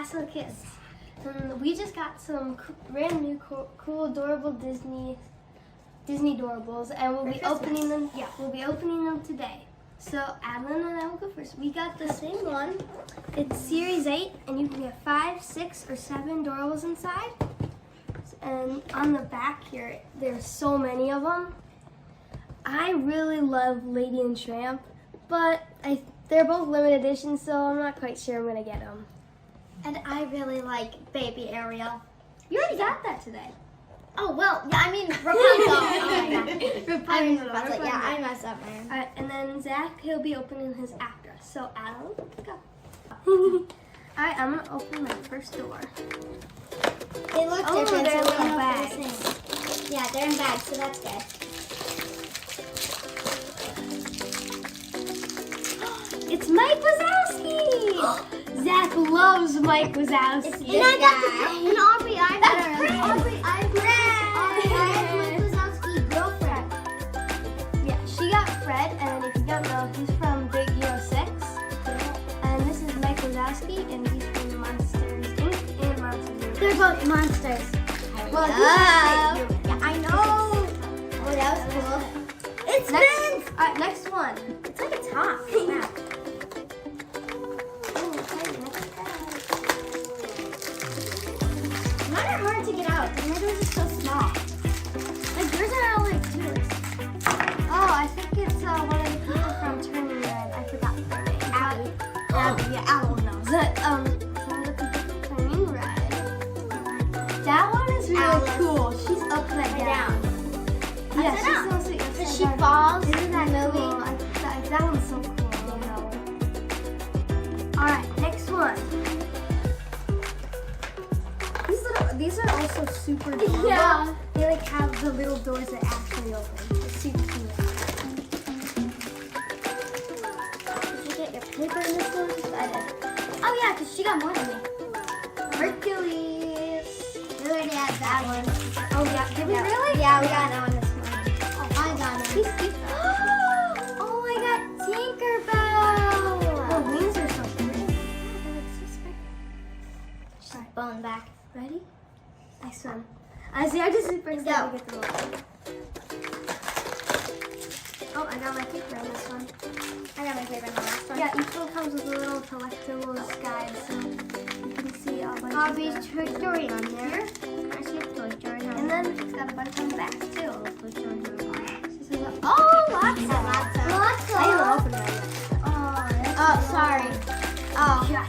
Castle Kiss. And we just got some brand new cool adorable Disney Doorables, and we'll be opening them. Yeah, we'll be opening them today. So Adeline and I will go first. We got the same one. It's Series 8, and you can get 5, 6, or 7 Doorables inside. And on the back here, there's so many of them. I really love Lady and Tramp, but they're both limited edition, so I'm not quite sure I'm gonna get them. And I really like Baby Ariel. You already got that today. Oh, well, yeah, I mean, Rapunzel. Rapunzel. Yeah, I messed up, man. Alright, and then Zach, he'll be opening his after. So, Adam, go. Alright, I'm going to open my first door. They look Oh, different, they're so we little don't know if bags. they're the same. Yeah, they're in bags, so that's good. It's Mike Wazowski! Zach loves Mike Wazowski. And I got and Aubrey That's Fred. Aubrey Mike Wazowski's girlfriend. Yeah, she got Fred, and if you don't know, he's from Big Hero 6. And this is Mike Wazowski, and he's from Monsters Inc. and Monsters Inc. They're both monsters. Well, Yeah, I know. Oh, that was cool. It's Next, alright, next one. It's like a top. Wow. Mine are hard to get out. My doors are so small. Like, yours are all like yours. Oh, I think it's one of the people from Turning Red. I forgot their name. Abby. Yeah, Alan knows. One of the people from Turning Red. That one is really Alice. cool. She's upside down. Yeah, Upside she's down. so sweet. So she falls Isn't in that the movie. cool? That one's so cool. Alright, next one. These are also super durable. Yeah. They like have the little doors that actually open. It's super cute. Did you get your paper in this one? I did. Oh yeah, because she got more than me. Hercules. We already had that one. Oh yeah, did we really? Yeah, we got that one this morning. Oh, I got it. He's cute. Oh, I got Tinkerbell. Her wings are so pretty. She's bone back. Ready? Next one. I'm just super excited to get them open. Oh, I got my paper on this one. I got my favorite on the last one. Yeah, each one comes with a little collectibles guide, so you can see a bunch Aubrey's of Toy Story on there. here. I see a Toy Story on And there. then it's got a bunch on the back too. Oh, Lots of. I didn't open it. Oh, sorry. Oh, Yeah.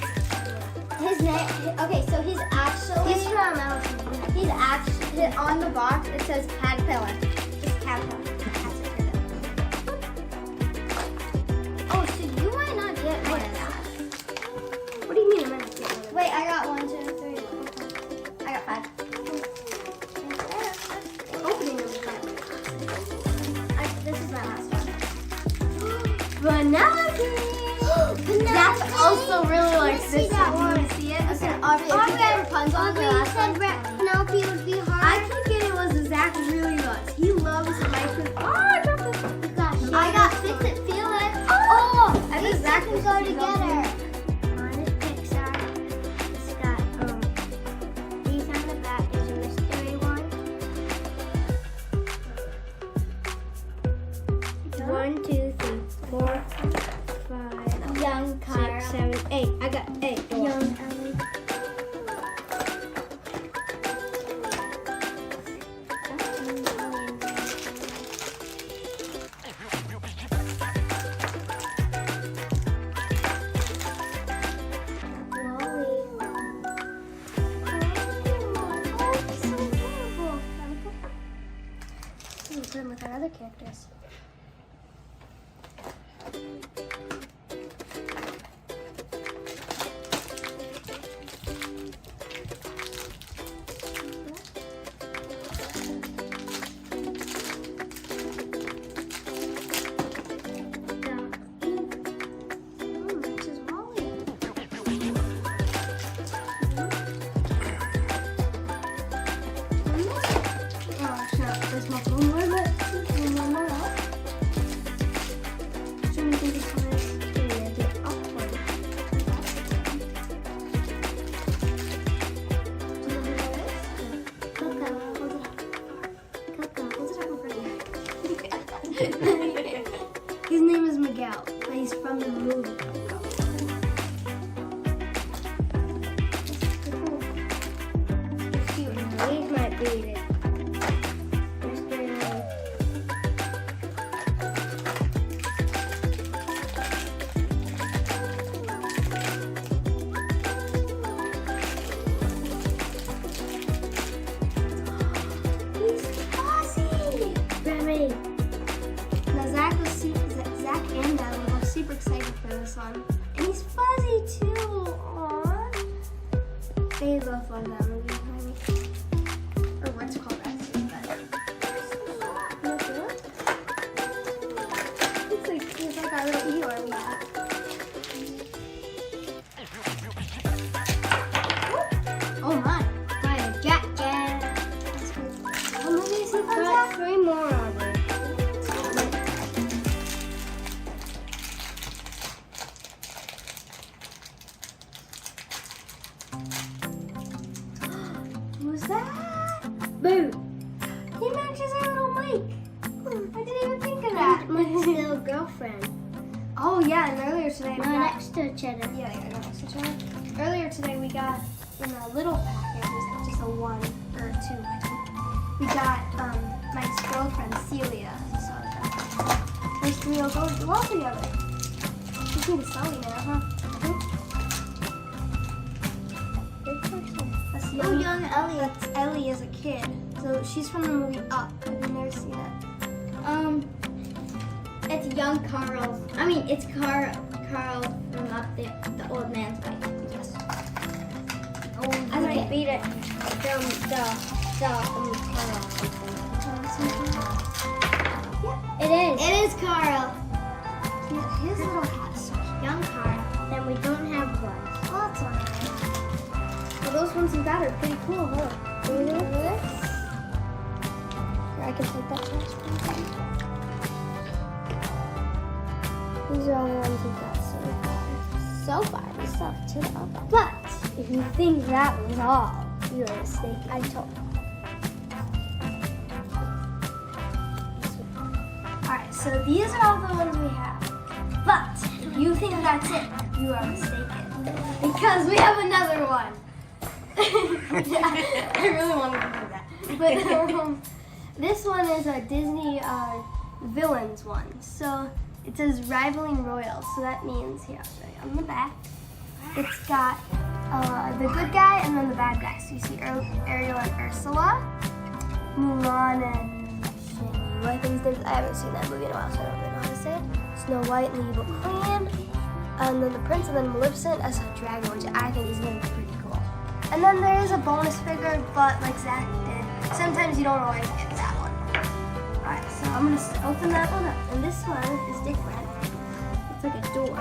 his name. Okay, so he's actually. He's from Alice. He's actually on the box. It says caterpillar. Just caterpillar. Oh, so you might not get one of that. What do you mean I'm gonna get one? Wait, I got 1, 2, 3. I got 5. Opening them. This is my last one. Vanilla That's also really like Let's this. see that Do you one. want to see it? Okay. Aubrey Rapunzel on the last one. Penelope would be I hard. can get it was Zach really loves. He loves Michael. Oh, I dropped it. I got Fix It, Feel It. Oh, I These think Zach can was go together. On is Pixar. It's got these on the back. There's a mystery one. 1, 2, 3, 4, 5. Young Kara. 6, 7, 8. I got 8. Young Ellie. Put them with our other characters. There's multiple more, but one more out. His name is Miguel, but he's from the movie. These might be it. He's fuzzy. Remy. Now Zach and Natalie were super excited for this one, and he's fuzzy too. Aww. They both love that movie. Or what's it called actually? He's like our little Eeyore we have. Oh my! By a Jack. What movie is he from? Three more of it. Who's that? Boo. He matches our little Mike. I didn't even think of that. Mike's little girlfriend. Oh yeah, and earlier today we No, got next to cheddar. yeah, next to each other. Earlier today we got in a little packet, it was just a 1 or 2 item. We got Mike's girlfriend Celia. So those three will go well together. Just need to sell you now, huh? That's Oh, young Ellie. That's Ellie as a kid. So she's from the movie Up. Have you never seen it? It's young Carl. I mean, it's Carl from Up, the old man's wife. Yes. I might beat it from Carl. It is. It is Carl. His little hat's so cute. Young Carl. Then we don't have gloves. Oh, that's alright. Well, those ones you got are pretty cool, huh? Mm-hmm. Here, I can take that trash can. These are all the ones we've got so far. We still have 2 of them. But if you think that was all, you're mistaken. I told you. Alright, so these are all the ones we have. But if you think that's it, you are mistaken. Because we have another one. I really wanted to do that. But this one is a Disney villains one. So it says rivaling royals. So that means, here, I'll show you on the back. It's got the good guy and then the bad guy. So you see Ariel and Ursula, Mulan and Shiny. I haven't seen that movie in a while, so I don't really know how to say it. Snow White and the Evil Queen. And then the prince, and then Maleficent as a dragon, which I think is going to be pretty cool. And then there is a bonus figure, but like Zach did, sometimes you don't always get that one. Alright, so I'm going to open that one up. And this one is different. It's like a door.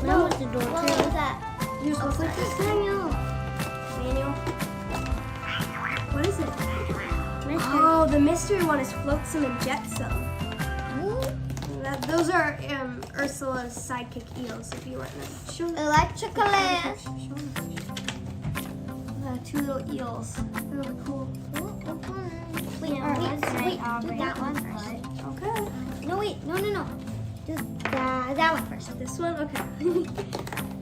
No, it's the door What too. is that? You're supposed to this manual. Manual. What is it? Oh, the mystery one is Flotsam and Jetsam. Those are Ursula's sidekick eels, if you want to show them. Electrical. Two little eels. They're really cool. Wait, Alright, wait, let's wait, see. do that one first. Okay. No, wait, no. Just that one first. This one? Okay.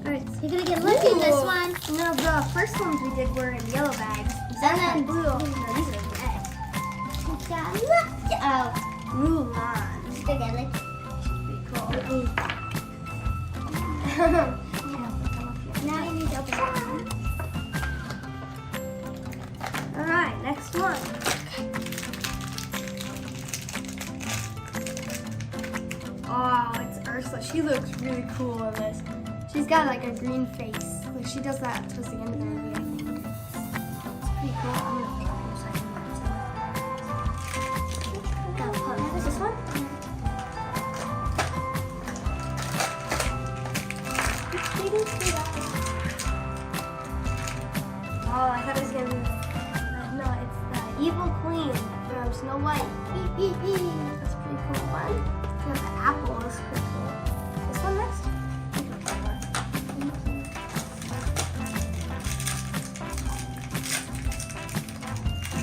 Alright. You're gonna get lucky in this one. No, the first ones we did were in yellow bags. And then blue. No, these are red. Oh, Mulan. together. Pretty cool. Now you need to open it. Alright, next one. Oh, it's Ursula. She looks really cool in this. She's got like a green face. Like she does that towards the end of the movie, I think. It's pretty cool. I'm gonna put it in a second. Is this one? Oh, I thought it was gonna be no, it's the Evil Queen from Snow White. That's a pretty cool one. And the apple is pretty cool. This one next?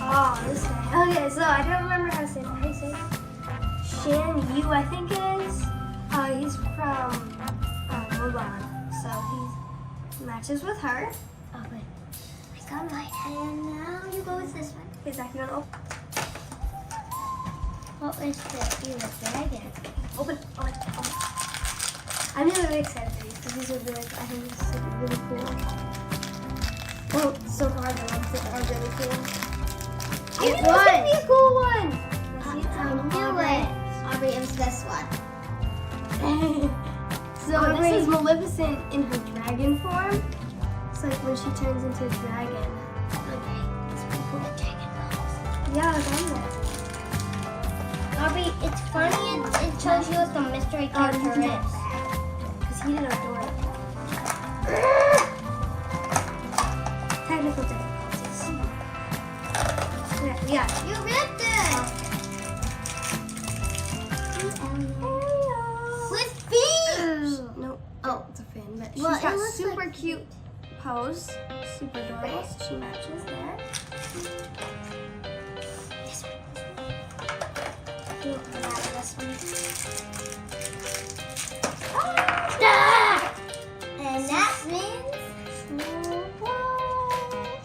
Oh, this guy. Okay, so I don't remember how to say that. How do you say that? Shan Yu, I think it is. He's from Mulan, so he matches with her. Oh, wait. I got mine. And now you go with this one. Okay, Zach, you want to open? What is this? You a dragon. Open. I'm really excited for these because these are really, I think this is really cool. Well, so far the ones that are really cool. I knew this would be a cool one. I knew it. Aubrey, it was this one. So this is Maleficent in her dragon form. It's like when she turns into a dragon. Okay, it's pretty cool. Dragon balls. Yeah, I love that. Aubrey, it's funny. It shows you what the mystery character is. Because he didn't adore it. Technical difficulties. Yeah. You ripped it. With feet. Nope. Oh. It's a fin, but Well, she's got it looks super like cute pose. Super adorable. She matches there. This one. This one. And that means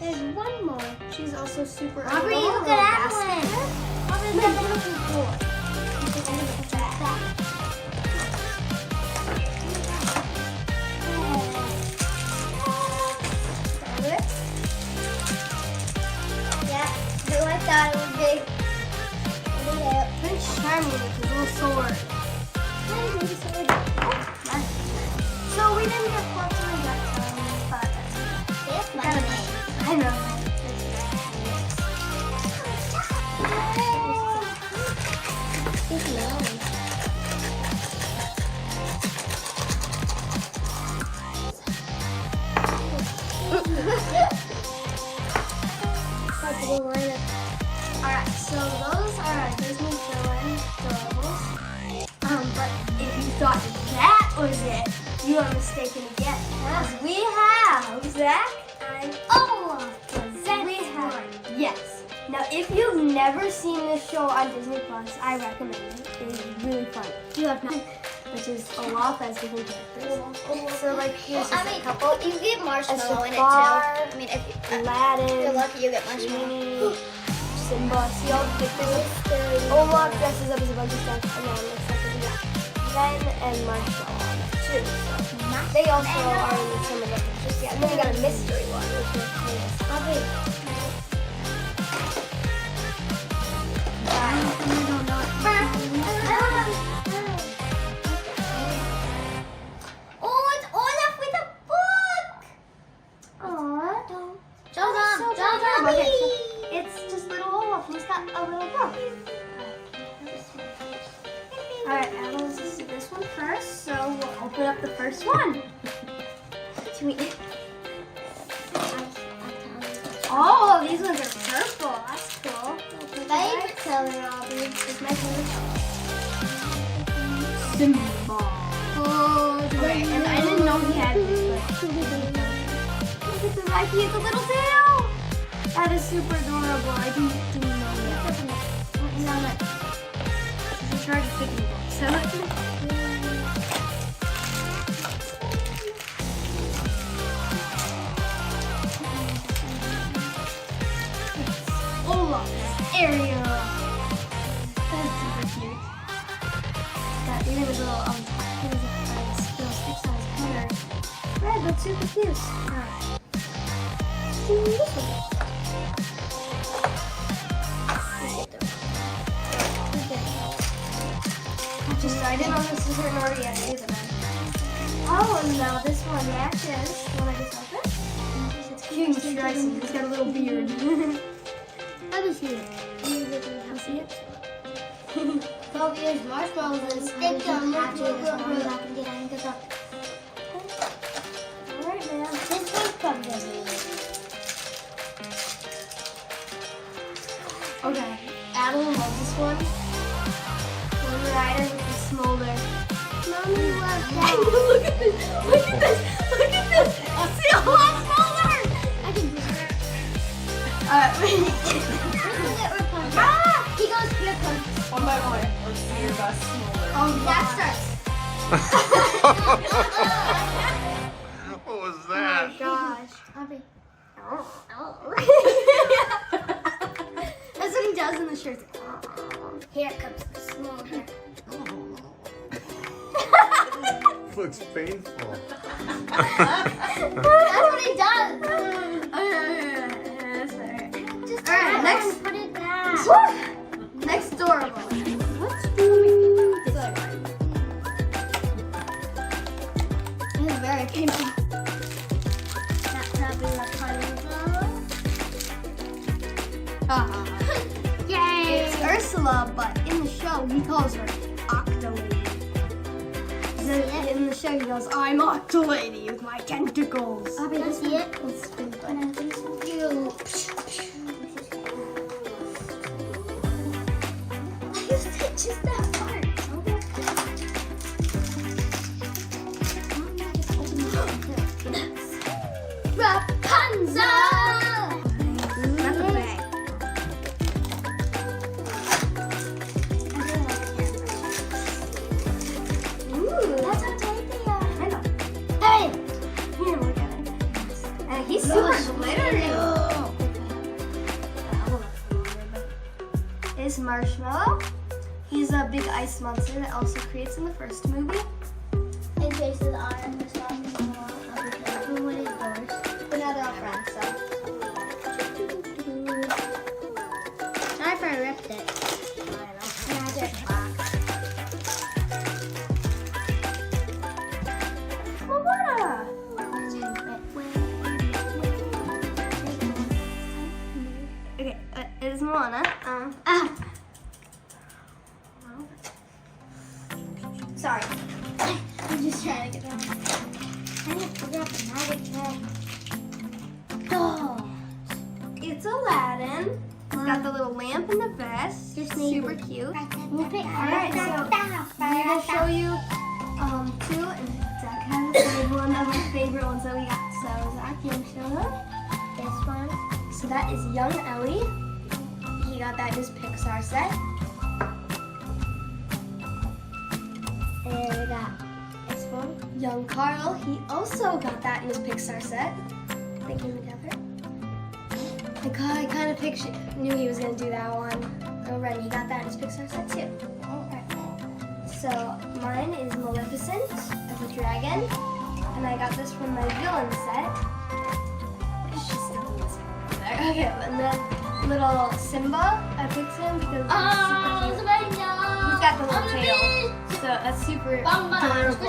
There's one more. She's also super Aubrey, adorable. you could Little have basket. one. Aubrey's got the little boy. Yeah, who I thought it would be. Prince Charming with his little sword. So we didn't get Fortune that time, but that's okay. That's my name. I know. It's nice. Alright, so those are our Disney Doorables. But if you thought that was it, you are mistaken again. Because we have Zach and Olaf. Yes. Now, if you've never seen this show on Disney Plus, I recommend it. It is really fun. You have not, which is Olaf as different characters. So, like, here's just a couple. You get marshmallow in it too. Jafar, I mean, if Aladdin, you're lucky, you get marshmallow. Genie, Simba. See all the pictures? Olaf dresses up as a bunch of stuff, and then looks like a Ben and Marshall on it too. So they also are in some of the pictures. Yeah, and then we got a mystery one, which is famous. Oh, it's Olaf with a book! Aww. Okay. It's just little Olaf. He's got a little book. Alright, now let's just do this one first. So we'll open up the first one. Sweet. Oh, these ones are purple. That's cool. Favorite color, Aubrey. It's my favorite color. Simba. Oh, okay, and I didn't know he had this, but look at the back. He has a little tail. That is super adorable. I didn't know that. He's in charge of picking books. So Olaf, Ariel. That's super cute. Got even a little stick size color. Red, but super cute. Alright. See this one. Just I didn't know this was written already as either. Oh, and now this one matches. When I just open? It's cute and dressy. He's got a little beard. Let me see it. Can see it? 12 years marshmallows and stick them. Alright, man. This one's from Disney. Okay. Adeline loves this one. One rider with the smolder. Mommy loves that. Look at this. Look at this. Look at this. See a whole smolder. I can do it. Ah! He goes, here comes. One by one. Let's see your best What was Oh that? my gosh. Abby. That's what he does in the shirt. Here comes the small hair. Looks painful. That's what he does. Just Alright, next. put it back. Next adorable. Let's do this one. This is very painful. That's probably what Yay! It's Ursula, but in the show he calls her Octolady. In the show he goes, I'm Octolady with my tentacles. Abby, let's see it. Let's do it. Just that part. Rapunzel! Not the bag. Ooh, That's how tight they are. I know. Hey! Here, look at it. And he's super glittery. Is Marshmallow. He's a big ice monster that also creates in the first movie. And Jason's on the top. What is yours? But now they're all friends, so. Sorry if I ripped it. And I did black. Moana! Okay, it is Moana. Sorry. I'm just trying to get that. I didn't forget the magic tray. Oh. It's Aladdin. He's got the little lamp and the vest. Just need Super it. cute. Alright, so I'm gonna show you two, and Zach has one of my favorite ones that we got. So Zach, you wanna show them? This one. So that is Young Ellie. He got that in his Pixar set. And we got this one. Young Carl, he also got that in his Pixar set. They came together. I kind of knew he was gonna do that one already. He got that in his Pixar set too. So mine is Maleficent as a dragon, and I got this from my villain set. It's just still in this over there. Okay, and then little Simba, I picked him because he's super cute. He's got the little tail, so that's super adorable.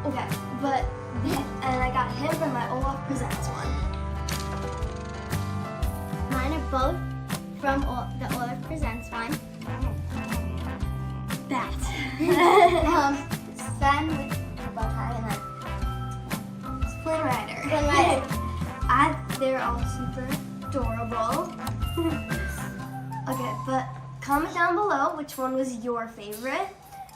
Okay, but and I got him from my Olaf Presents one. Mine are both from the Olaf Presents one. That. Sun with a bow tie and then Flynn Rider. Flynn Rider. They're all super adorable. Okay, but comment down below which one was your favorite.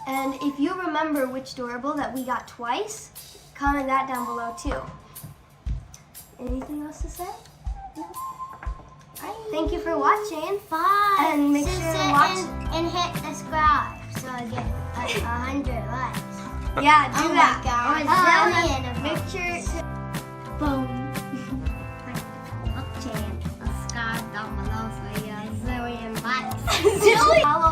And if you remember which Doorable that we got twice, comment that down below too. Anything else to say? No? Alright, thank you for watching. Bye. And make sure to watch. And hit subscribe so I get 100 likes. Yeah, do Oh my that. God. And Oh, then yeah. make sure to Boom. Subscribe down below so you get 0 likes. follow